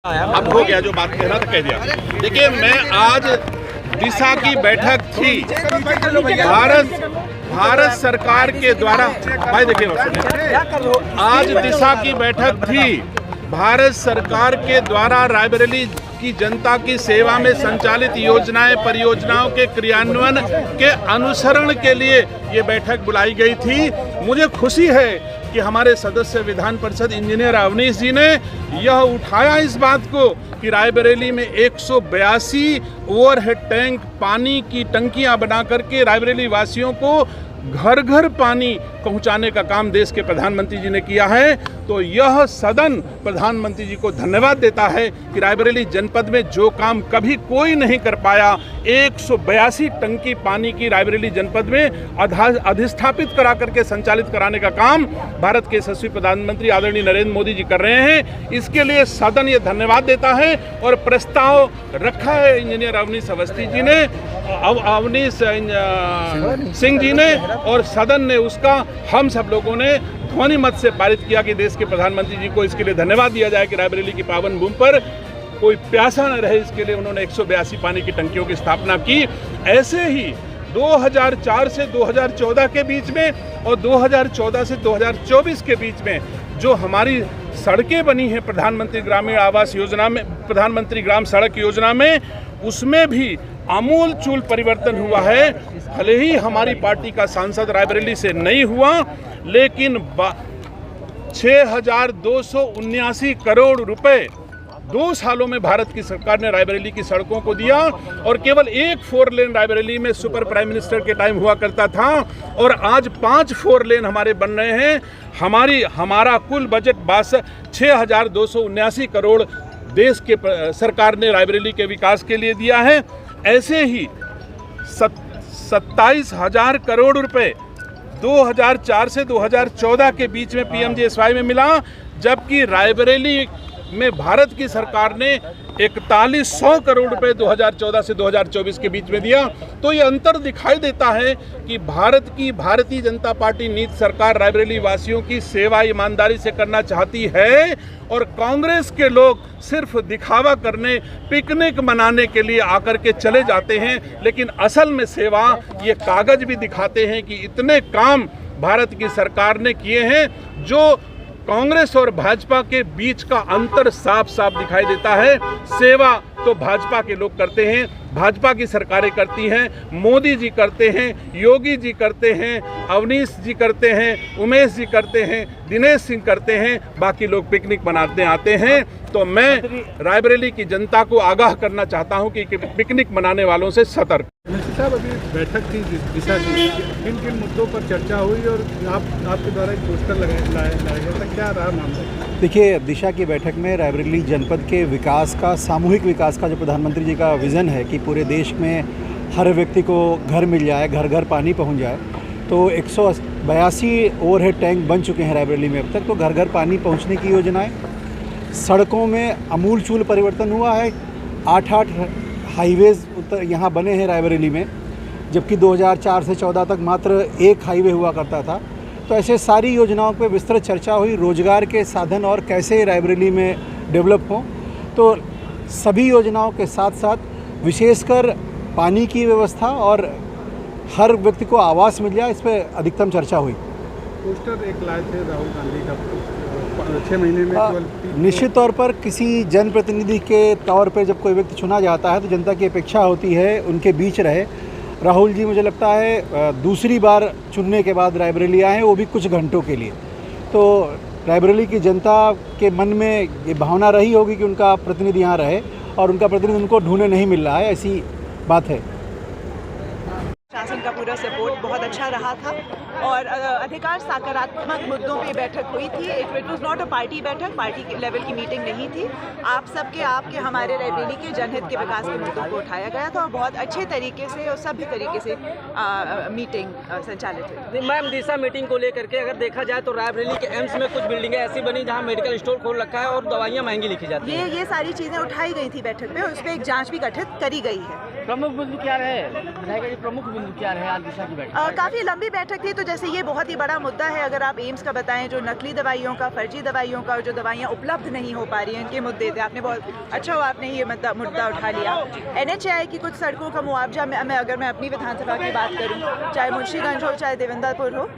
अब हो गया, जो बात कहना था कह दिया। देखिए, मैं आज दिशा की बैठक थी भारत सरकार के द्वारा, भाई देखिए आज दिशा की बैठक थी भारत सरकार के द्वारा रायबरेली की जनता की सेवा में संचालित योजनाएं परियोजनाओं के क्रियान्वयन के अनुसरण के लिए ये बैठक बुलाई गई थी। मुझे खुशी है कि हमारे सदस्य विधान परिषद इंजीनियर अवनीश जी ने यह उठाया इस बात को कि रायबरेली में 182 ओवरहेड टैंक पानी की टंकियां बना करके रायबरेली वासियों को घर घर पानी पहुंचाने का काम देश के प्रधानमंत्री जी ने किया है। तो यह सदन प्रधानमंत्री जी को धन्यवाद देता है कि रायबरेली जनपद में जो काम कभी कोई नहीं कर पाया, 182 टंकी पानी की रायबरेली जनपद में अधिस्थापित करा करके संचालित कराने का काम भारत के यशस्वी प्रधानमंत्री आदरणीय नरेंद्र मोदी जी कर रहे हैं। इसके लिए सदन ये धन्यवाद देता है और प्रस्ताव रखा है इंजीनियर अवनीश अवस्थी जी ने, अवनीश सिंह जी ने, और सदन ने उसका हम सब लोगों ने ध्वनि मत से पारित किया कि देश के प्रधानमंत्री जी को इसके लिए धन्यवाद दिया जाए कि रायबरेली की पावन भूमि पर कोई प्यासा न रहे, इसके लिए उन्होंने 182 पानी की टंकियों की स्थापना की। ऐसे ही 2004 से 2014 के बीच में और 2014 से 2024 के बीच में जो हमारी सड़कें बनी हैं प्रधानमंत्री ग्रामीण आवास योजना में, प्रधानमंत्री ग्राम सड़क योजना में, उसमें भी आमूल चूल परिवर्तन हुआ है। भले ही हमारी पार्टी का सांसद रायबरेली से नहीं हुआ, लेकिन 6,279 करोड़ रुपए 2 सालों में भारत की सरकार ने रायबरेली की सड़कों को दिया। और केवल एक 4 लेन रायबरेली में सुपर प्राइम मिनिस्टर के टाइम हुआ करता था और आज 5 4 लेन हमारे बन रहे हैं। हमारा कुल बजट 6,279 करोड़ देश के सरकार ने रायबरेली के विकास के लिए दिया है। ऐसे ही 27,000 करोड़ रुपए 2004 से 2014 के बीच में पीएमजीएसवाई में मिला, जबकि रायबरेली में भारत की सरकार ने 4100 करोड़ रुपए 2014 से 2024 के बीच में दिया। तो ये अंतर दिखाई देता है कि भारत की भारतीय जनता पार्टी नीति सरकार रायबरेली वासियों की सेवा ईमानदारी से करना चाहती है और कांग्रेस के लोग सिर्फ दिखावा करने, पिकनिक मनाने के लिए आकर के चले जाते हैं, लेकिन असल में सेवा ये कागज भी दिखाते हैं कि इतने काम भारत की सरकार ने किए हैं। जो कांग्रेस और भाजपा के बीच का अंतर साफ साफ दिखाई देता है। सेवा तो भाजपा के लोग करते हैं, भाजपा की सरकारें करती हैं, मोदी जी करते हैं, योगी जी करते हैं, अवनीश जी करते हैं, उमेश जी करते हैं, दिनेश सिंह करते हैं, बाकी लोग पिकनिक मनाते आते हैं। तो मैं रायबरेली की जनता को आगाह करना चाहता हूं कि पिकनिक मनाने वालों से सतर्क। साहब, अभी बैठक थी दिशा की, किन किन मुद्दों पर चर्चा हुई और आपके द्वारा एक पोस्टर लाया गया था, क्या रहा मामला? देखिए, दिशा की बैठक में रायबरेली जनपद के विकास का, सामूहिक विकास का जो प्रधानमंत्री जी का विज़न है कि पूरे देश में हर व्यक्ति को घर मिल जाए, घर घर पानी पहुंच जाए, तो 182 ओवरहेड टैंक बन चुके हैं रायबरेली में अब तक। तो घर घर पानी पहुंचने की योजनाएं, सड़कों में आमूलचूल परिवर्तन हुआ है। 8 हाईवेज़ यहाँ बने हैं रायबरेली में, जबकि 2004 से 14 तक मात्र एक हाईवे हुआ करता था। तो ऐसे सारी योजनाओं पे विस्तृत चर्चा हुई, रोजगार के साधन और कैसे रायबरेली में डेवलप हों। तो सभी योजनाओं के साथ साथ विशेषकर पानी की व्यवस्था और हर व्यक्ति को आवास मिल जाए, इस पर अधिकतम चर्चा हुई। पोस्टर एक लाए थे राहुल गांधी का 6 महीने में। निश्चित तौर पर किसी जनप्रतिनिधि के तौर पे जब कोई व्यक्ति चुना जाता है तो जनता की अपेक्षा होती है उनके बीच रहे। राहुल जी मुझे लगता है दूसरी बार चुनने के बाद रायबरेली आए हैं, वो भी कुछ घंटों के लिए। तो रायबरेली की जनता के मन में ये भावना रही होगी कि उनका प्रतिनिधि यहाँ रहे और उनका प्रतिनिधि उनको ढूंढे नहीं मिल रहा है, ऐसी बात है। शासन का पूरा सपोर्ट बहुत अच्छा रहा था और अधिकांश सकारात्मक मुद्दों पे बैठक हुई थी। It was not a party बैठक, पार्टी लेवल की मीटिंग नहीं थी। आप सबके आपके हमारे रायबरेली के जनहित के विकास के मुद्दों को उठाया गया था और बहुत अच्छे तरीके से और सभ्य तरीके से मीटिंग संचालित हुई। मैम, दिशा मीटिंग को लेकर के अगर देखा जाए तो रायबरेली के एम्स में कुछ बिल्डिंगें ऐसी बनी जहाँ मेडिकल स्टोर खोल रखा है और दवाइयाँ महंगी लिखी जाती हैं। ये सारी चीज़ें उठाई गई थी बैठक में, उस पर एक जाँच भी गठित करी गई है। प्रमुख बिंदु क्या रहे, प्रमुख बिंदु क्या रहे आज दिशा की बैठक? काफ़ी लंबी बैठक थी, तो जैसे ये बहुत ही बड़ा मुद्दा है, अगर आप एम्स का बताएं, जो नकली दवाइयों का, फर्जी दवाइयों का, जो दवाइयाँ उपलब्ध नहीं हो पा रही हैं, इनके मुद्दे थे। आपने बहुत अच्छा हुआ आपने ये मुद्दा उठा लिया। NHAI की कुछ सड़कों का मुआवजा अगर मैं अपनी विधानसभा की बात करूँ, चाहे मुंशीगंज हो चाहे देवेंद्रपुर हो,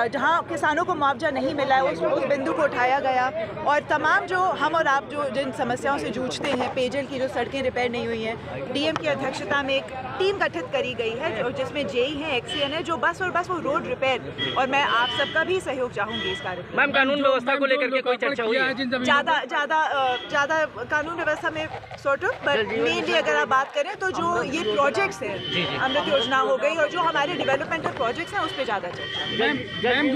जहाँ किसानों को मुआवजा नहीं मिला है उस बिंदु को उठाया गया। और तमाम जो हम और आप जो जिन समस्याओं से जूझते हैं, पेयजल की जो सड़कें रिपेयर नहीं हुई हैं, DM की अध्यक्षता में एक टीम गठित करी गई है जिसमें JE है, XCN है, जो बस वो रोड रिपेयर, और मैं आप सबका भी सहयोग चाहूँगी इस कार्य में। मैम, कानून व्यवस्था को लेकर के कोई चर्चा हुई है? ज़्यादा कानून व्यवस्था में सॉर्ट ऑफ, बट मेनली अगर आप बात करें तो जो ये प्रोजेक्ट्स हैं, अमृत योजना हो गई और जो हमारे डेवलपमेंटल प्रोजेक्ट्स हैं, उस पर ज़्यादा चर्चा।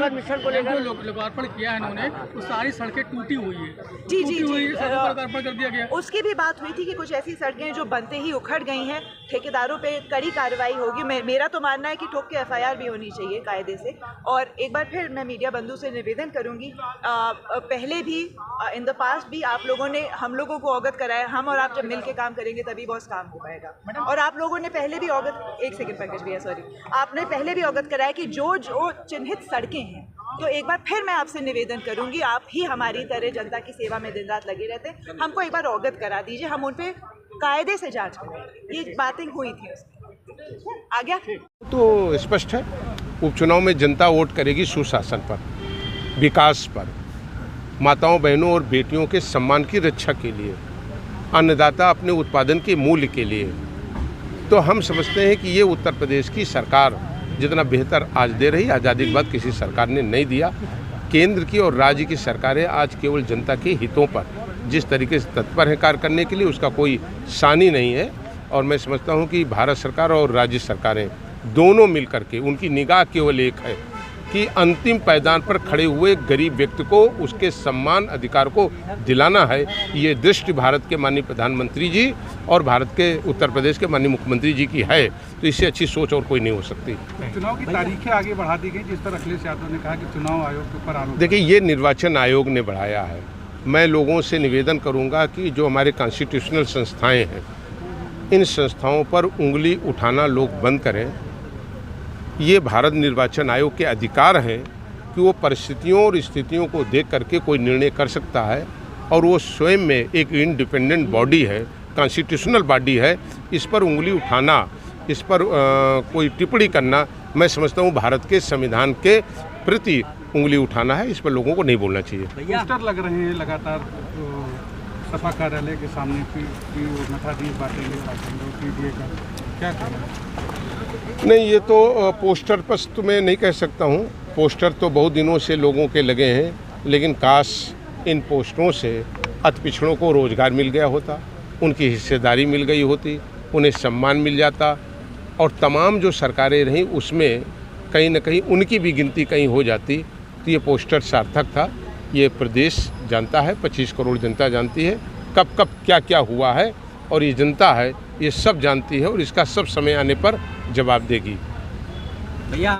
मिशन को लेकर लोकार्पण किया है इन्होंने, वो सारी सड़कें टूटी हुई है। जी लोकार्पण कर दिया गया। उसकी भी बात हुई थी कि कुछ ऐसी सड़कें जो बनते ही उखड़ गई हैं, ठेकेदारों पे कड़ी कार्रवाई होगी। मेरा तो मानना है कि ठोक के FIR भी होनी चाहिए कायदे से। और एक बार फिर मैं मीडिया बंधु से निवेदन करूंगी, पहले भी इन द पास्ट भी आप लोगों ने हम लोगों को अवगत कराया, हम और आप जब मिल के काम करेंगे तभी बहुत काम हो पाएगा। और आप लोगों ने पहले भी अवगत, एक सेकंड पंकज भैया सॉरी, आपने पहले भी अवगत कराया कि जो चिन्हित सड़कें हैं, तो एक बार फिर मैं आपसे निवेदन करूंगी, आप ही हमारी तरह जनता की सेवा में दिन रात लगे रहते हैं, हमको एक बार अवगत करा दीजिए, हम उन पे कायदे से जांच करें। ये बातें हुई थी आ गया तो स्पष्ट है, उपचुनाव में जनता वोट करेगी सुशासन पर, विकास पर, माताओं बहनों और बेटियों के सम्मान की रक्षा के लिए, अन्नदाता अपने उत्पादन के मूल्य के लिए। तो हम समझते हैं कि ये उत्तर प्रदेश की सरकार जितना बेहतर आज दे रही, आज़ादी के बाद किसी सरकार ने नहीं दिया। केंद्र की और राज्य की सरकारें आज केवल जनता के हितों पर जिस तरीके से तत्पर है कार्य करने के लिए, उसका कोई सानी नहीं है। और मैं समझता हूं कि भारत सरकार और राज्य सरकारें दोनों मिलकर के, उनकी निगाह केवल एक है कि अंतिम पायदान पर खड़े हुए गरीब व्यक्ति को उसके सम्मान अधिकार को दिलाना है। ये दृष्टि भारत के माननीय प्रधानमंत्री जी और भारत के उत्तर प्रदेश के माननीय मुख्यमंत्री जी की है, तो इससे अच्छी सोच और कोई नहीं हो सकती। चुनाव की तारीखें आगे बढ़ा दी गई, जिस पर अखिलेश यादव ने कहा कि चुनाव आयोग के ऊपर आरोप। देखिए, ये निर्वाचन आयोग ने बढ़ाया है। मैं लोगों से निवेदन करूंगा कि जो हमारे कॉन्स्टिट्यूशनल संस्थाएं हैं, इन संस्थाओं पर उंगली उठाना लोग बंद करें। ये भारत निर्वाचन आयोग के अधिकार हैं कि वो परिस्थितियों और स्थितियों को देख करके कोई निर्णय कर सकता है, और वो स्वयं में एक इंडिपेंडेंट बॉडी है, कॉन्स्टिट्यूशनल बॉडी है। इस पर उंगली उठाना, इस पर कोई टिप्पणी करना, मैं समझता हूँ भारत के संविधान के प्रति उंगली उठाना है। इस पर लोगों को नहीं बोलना चाहिए। पोस्टर लग रहे हैं लगातार सपा कार्यालय के सामने की नथादीज बांटेंगे PDA का, क्या कहना? नहीं, ये तो पोस्टर पर तो मैं नहीं कह सकता हूँ। पोस्टर तो बहुत दिनों से लोगों के लगे हैं, लेकिन काश इन पोस्टरों से अति पिछड़ों को रोजगार मिल गया होता, उनकी हिस्सेदारी मिल गई होती, उन्हें सम्मान मिल जाता, और तमाम जो सरकारें रहीं उसमें कहीं न कहीं उनकी भी गिनती कहीं हो जाती, तो ये पोस्टर सार्थक था। ये प्रदेश जानता है, 25 करोड़ जनता जानती है कब कब क्या क्या हुआ है, और ये जनता है, ये सब जानती है, और इसका सब समय आने पर जवाब देगी। भैया